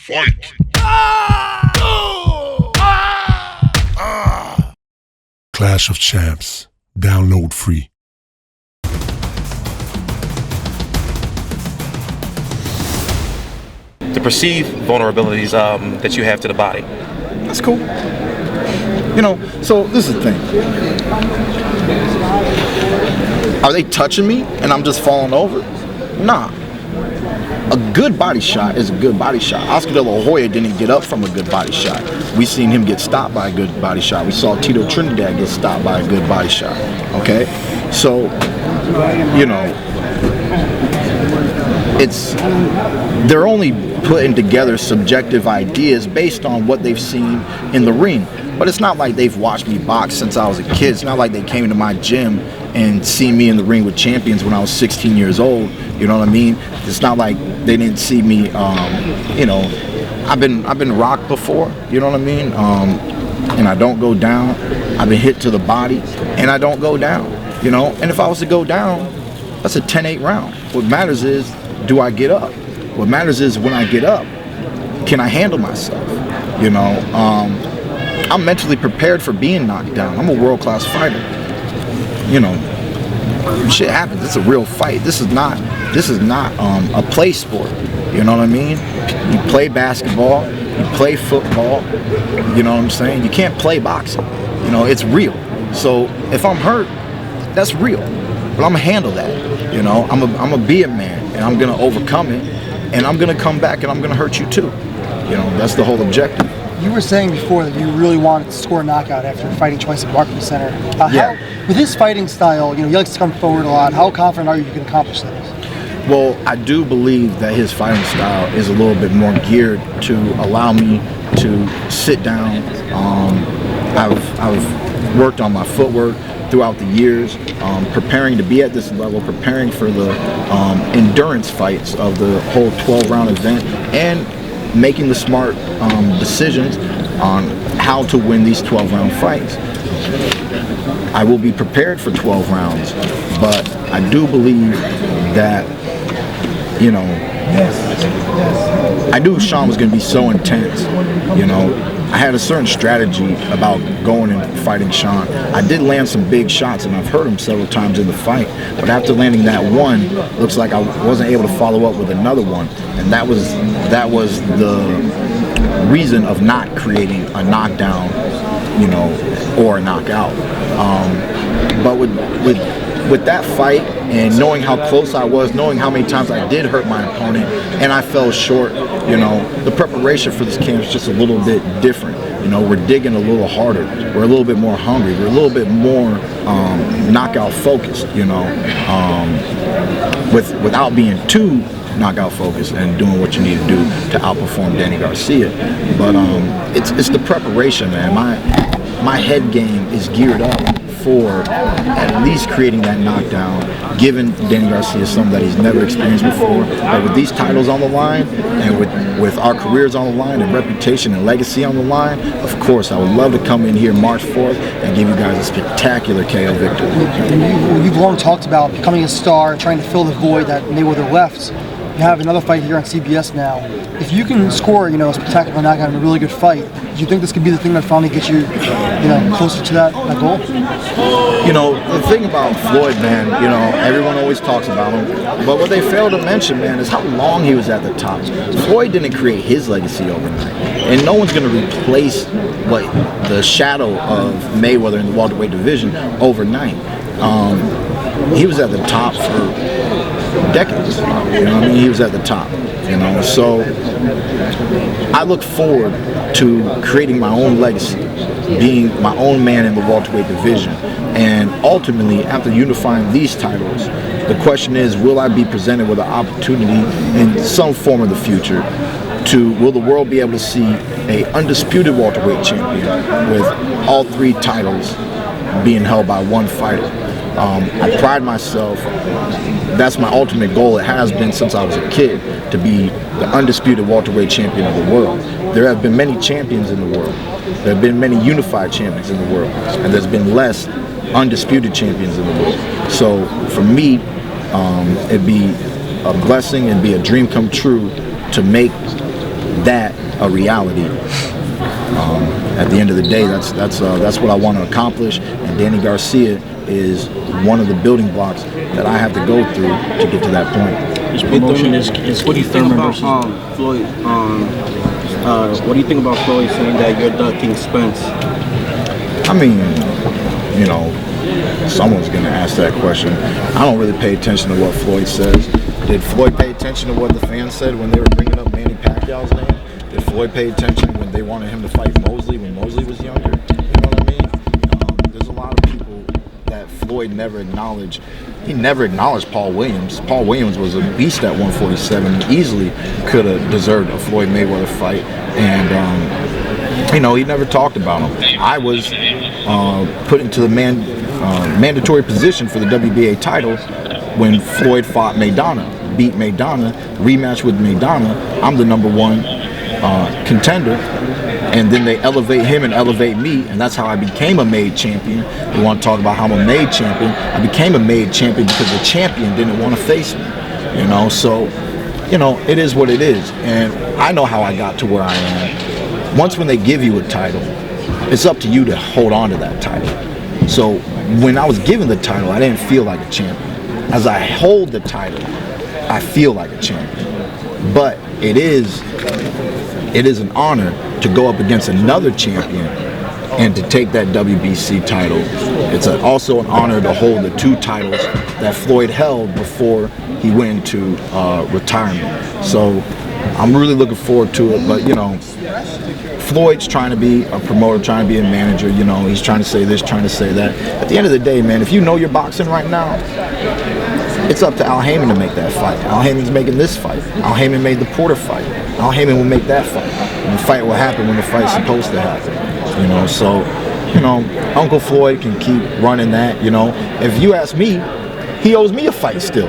Fight! Clash of Champs. Download free. The perceived vulnerabilities that you have to the body. That's cool. You know, so this is the thing. Are they touching me and I'm just falling over? Nah. A good body shot is a good body shot. Oscar De La Hoya didn't get up from a good body shot. We seen him get stopped by a good body shot. We saw Tito Trinidad get stopped by a good body shot. Okay? So, you know, they're only putting together subjective ideas based on what they've seen in the ring. But it's not like they've watched me box since I was a kid. It's not like they came into my gym and seen me in the ring with champions when I was 16 years old. You know what I mean? It's not like they didn't see me. You know, I've been rocked before. You know what I mean? And I don't go down. I've been hit to the body, and I don't go down. You know, and if I was to go down, that's a 10-8 round. What matters is, do I get up? What matters is when I get up, can I handle myself? You know, I'm mentally prepared for being knocked down. I'm a world-class fighter. You know, shit happens. It's a real fight. This is not a play sport. You know what I mean? You play basketball, you play football. You know what I'm saying? You can't play boxing. You know, it's real. So if I'm hurt, that's real. But I'm gonna handle that. You know, I'm gonna be a man, and I'm gonna overcome it, and I'm gonna come back, and I'm gonna hurt you too. You know, that's the whole objective. You were saying before that you really wanted to score a knockout after fighting twice at Barclays Center. Yeah. With his fighting style, you know, he likes to come forward a lot. How confident are you can accomplish this? Well, I do believe that his fighting style is a little bit more geared to allow me to sit down. I've worked on my footwork throughout the years, preparing to be at this level, preparing for the endurance fights of the whole 12-round event, and making the smart decisions on how to win these 12-round fights. I will be prepared for 12 rounds, but I do believe that, you know, I knew Sean was going to be so intense. You know, I had a certain strategy about going and fighting Sean. I did land some big shots, and I've hurt him several times in the fight, but after landing that one, looks like I wasn't able to follow up with another one, and that was the reason of not creating a knockdown, you know, or a knockout. But with that fight, and knowing how close I was, knowing how many times I did hurt my opponent, and I fell short, you know, the preparation for this camp is just a little bit different. You know, we're digging a little harder. We're a little bit more hungry. We're a little bit more knockout focused, you know, without being too knockout focused and doing what you need to do to outperform Danny Garcia. But it's the preparation, man. My head game is geared up for at least creating that knockdown, giving Danny Garcia something that he's never experienced before. But with these titles on the line, and with our careers on the line, and reputation and legacy on the line, of course, I would love to come in here March 4th and give you guys a spectacular KO victory. You've long talked about becoming a star and trying to fill the void that Mayweather left. You have another fight here on CBS now. If you can score, you know, a spectacular knockout in a really good fight, do you think this could be the thing that finally gets you, you know, closer to that goal? You know, the thing about Floyd, man, you know, everyone always talks about him, but what they fail to mention, man, is how long he was at the top. Floyd didn't create his legacy overnight, and no one's going to replace the shadow of Mayweather in the welterweight division overnight. He was at the top for decades, you know what I mean? He was at the top, you know, so I look forward to creating my own legacy, being my own man in the welterweight division, and ultimately, after unifying these titles, the question is, will I be presented with an opportunity in some form of the future will the world be able to see a undisputed welterweight champion with all three titles being held by one fighter? I pride myself, that's my ultimate goal. It has been since I was a kid, to be the undisputed welterweight champion of the world. There have been many champions in the world. There have been many unified champions in the world, and there's been less undisputed champions in the world. So for me, it'd be a blessing and be a dream come true to make that a reality. At the end of the day, that's what I want to accomplish, and Danny Garcia is one of the building blocks that I have to go through to get to that point. This promotion is Keith Thurman versus Floyd. What do you think about Floyd saying that you're ducking Spence? I mean, you know, someone's going to ask that question. I don't really pay attention to what Floyd says. Did Floyd pay attention to what the fans said when they were bringing up Manny Pacquiao's name? Did Floyd pay attention when they wanted him to fight Mosley when Mosley was younger? You know what I mean? There's a lot of people that Floyd never acknowledged. He never acknowledged Paul Williams. Paul Williams was a beast at 147. He easily could have deserved a Floyd Mayweather fight. And, you know, he never talked about him. I was put into the mandatory position for the WBA title when Floyd fought Maidana, beat Maidana, rematch with Maidana. I'm the #1 contender, and then they elevate him and elevate me, and that's how I became a made champion. They want to talk about how I'm a made champion. I became a made champion because the champion didn't want to face me, you know. So, you know, it is what it is, and I know how I got to where I am. Once when they give you a title, it's up to you to hold on to that title. So when I was given the title, I didn't feel like a champion. As I hold the title, I feel like a champion. But it is an honor to go up against another champion and to take that WBC title. It's also an honor to hold the 2 titles that Floyd held before he went into retirement. So I'm really looking forward to it. But, you know, Floyd's trying to be a promoter, trying to be a manager. You know, he's trying to say this, trying to say that. At the end of the day, man, if you know you're boxing right now, it's up to Al Haymon to make that fight. Al Haymon's making this fight. Al Haymon made the Porter fight. Al Haymon will make that fight. And the fight will happen when the fight's supposed to happen. You know, so, you know, Uncle Floyd can keep running that, you know. If you ask me, he owes me a fight still.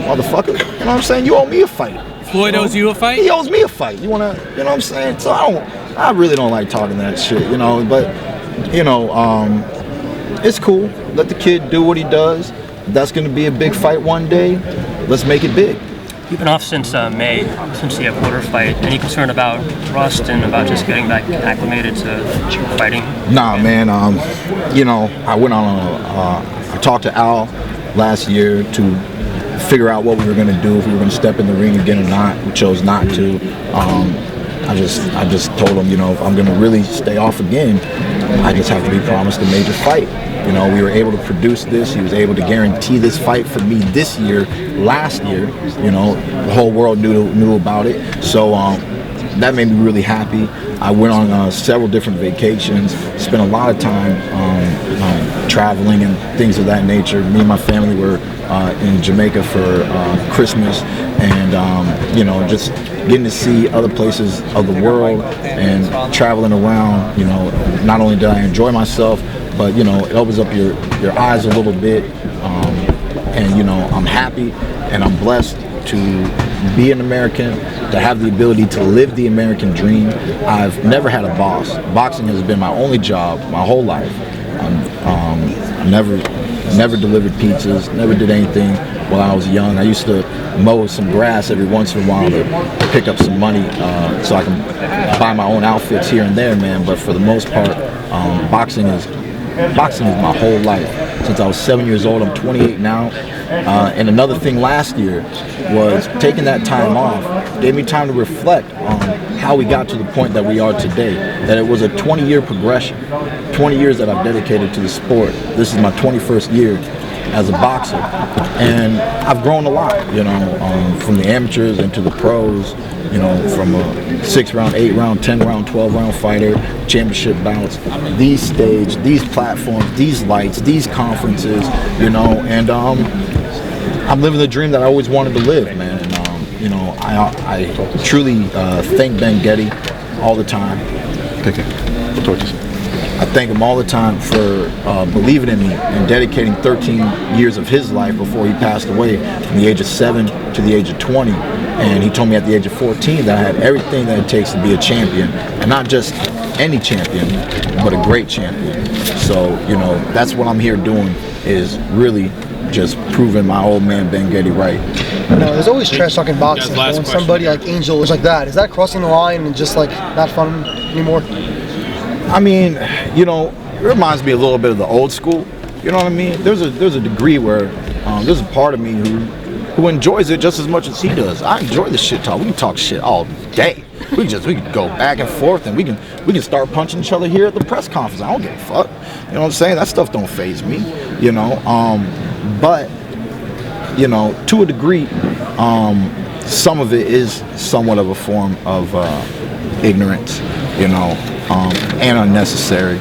Motherfucker. You know what I'm saying? You owe me a fight. Floyd owes you a fight? He owes me a fight. You know what I'm saying? So I really don't like talking that shit, you know, but, you know, it's cool. Let the kid do what he does. If that's going to be a big fight one day, let's make it big. You've been off since May, since the Porter fight. Any concern about rust and about just getting back acclimated to fighting? Nah, man. You know, I went on I talked to Al last year to figure out what we were going to do, if we were going to step in the ring again or not. We chose not to. I just told him, you know, if I'm going to really stay off again, I just have to be promised a major fight. You know, we were able to produce this. He was able to guarantee this fight for me this year, last year. You know, the whole world knew about it. So that made me really happy. I went on several different vacations, spent a lot of time traveling and things of that nature. Me and my family were in Jamaica for Christmas, and you know, just getting to see other places of the world and traveling around. You know, not only did I enjoy myself, but you know, it opens up your eyes a little bit, and you know, I'm happy and I'm blessed to be an American, to have the ability to live the American dream. I've never had a boss. Boxing has been my only job my whole life. Never delivered pizzas, never did anything while I was young. I used to mow some grass every once in a while to pick up some money so I can buy my own outfits here and there, man. But for the most part, boxing is my whole life. Since I was 7 years old, I'm 28 now. And another thing last year was taking that time off gave me time to reflect on how we got to the point that we are today. That it was a 20-year progression, 20 years that I've dedicated to the sport. This is my 21st year as a boxer, and I've grown a lot, you know, from the amateurs into the pros, you know, from a 6-round, 8-round, 10-round, 12-round fighter, championship bouts, these stage, these platforms, these lights, these conferences, you know, and I'm living the dream that I always wanted to live, man. And you know, I truly thank Ben Getty all the time. I thank him all the time for believing in me and dedicating 13 years of his life before he passed away from the age of 7 to the age of 20. And he told me at the age of 14 that I had everything that it takes to be a champion, and not just any champion, but a great champion. So, you know, that's what I'm here doing, is really just proving my old man Ben Getty right. No, there's always trash talking boxing. But when somebody like Angel is like that, is that crossing the line and just like not fun anymore? I mean, you know, it reminds me a little bit of the old school. You know what I mean? There's a degree where there's a part of me who enjoys it just as much as he does. I enjoy the shit talk. We can talk shit all day. We can go back and forth, and we can start punching each other here at the press conference. I don't give a fuck. You know what I'm saying? That stuff don't faze me. You know, but you know, to a degree, some of it is somewhat of a form of ignorance. You know, and unnecessary.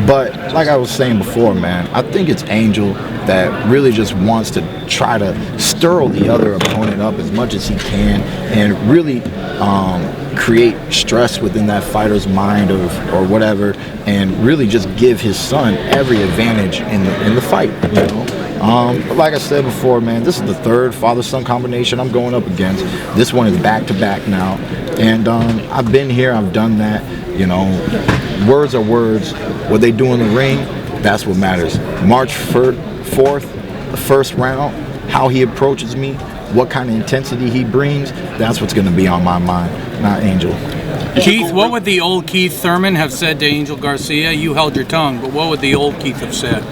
But like I was saying before, man, I think it's Angel that really just wants to try to stir the other opponent up as much as he can and really create stress within that fighter's mind or whatever, and really just give his son every advantage in the fight, you know. But like I said before, man, this is the third father-son combination I'm going up against. This one is back-to-back now, and I've been here, I've done that. You know, words are words. What they do in the ring, that's what matters. March 4th, the first round, how he approaches me, what kind of intensity he brings, that's what's going to be on my mind, not Angel. Keith, what would the old Keith Thurman have said to Angel Garcia? You held your tongue, but what would the old Keith have said?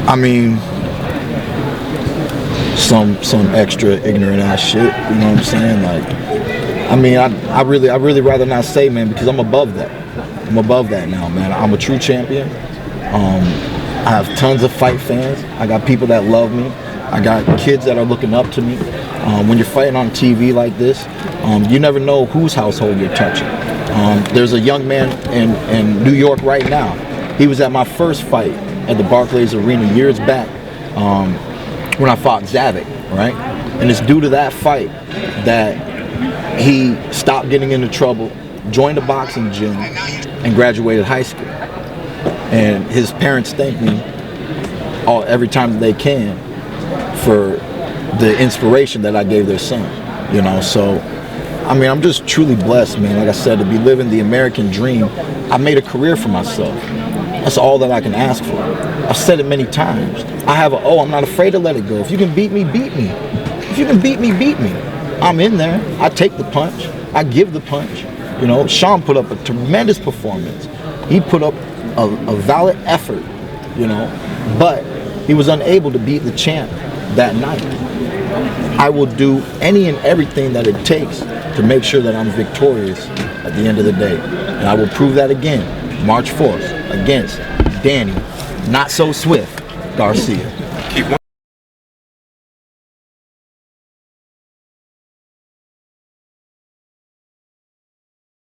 I mean, some extra ignorant ass shit, you know what I'm saying? Like, I mean, I really rather not say, man, because I'm above that. I'm above that now, man. I'm a true champion. I have tons of fight fans. I got people that love me. I got kids that are looking up to me. When you're fighting on TV like this, you never know whose household you're touching. There's a young man in New York right now. He was at my first fight at the Barclays Arena years back when I fought Zavik, right? And it's due to that fight that he stopped getting into trouble, joined a boxing gym, and graduated high school. And his parents thank me every time that they can for the inspiration that I gave their son, you know. So, I mean, I'm just truly blessed, man. Like I said, to be living the American dream. I made a career for myself. That's all that I can ask for. I've said it many times. I'm not afraid to let it go. If you can beat me, beat me. If you can beat me, beat me. I'm in there. I take the punch. I give the punch. You know, Sean put up a tremendous performance. He put up a valid effort, you know, but he was unable to beat the champ that night. I will do any and everything that it takes to make sure that I'm victorious at the end of the day. And I will prove that again, March 4th, against Danny, not so swift, Garcia.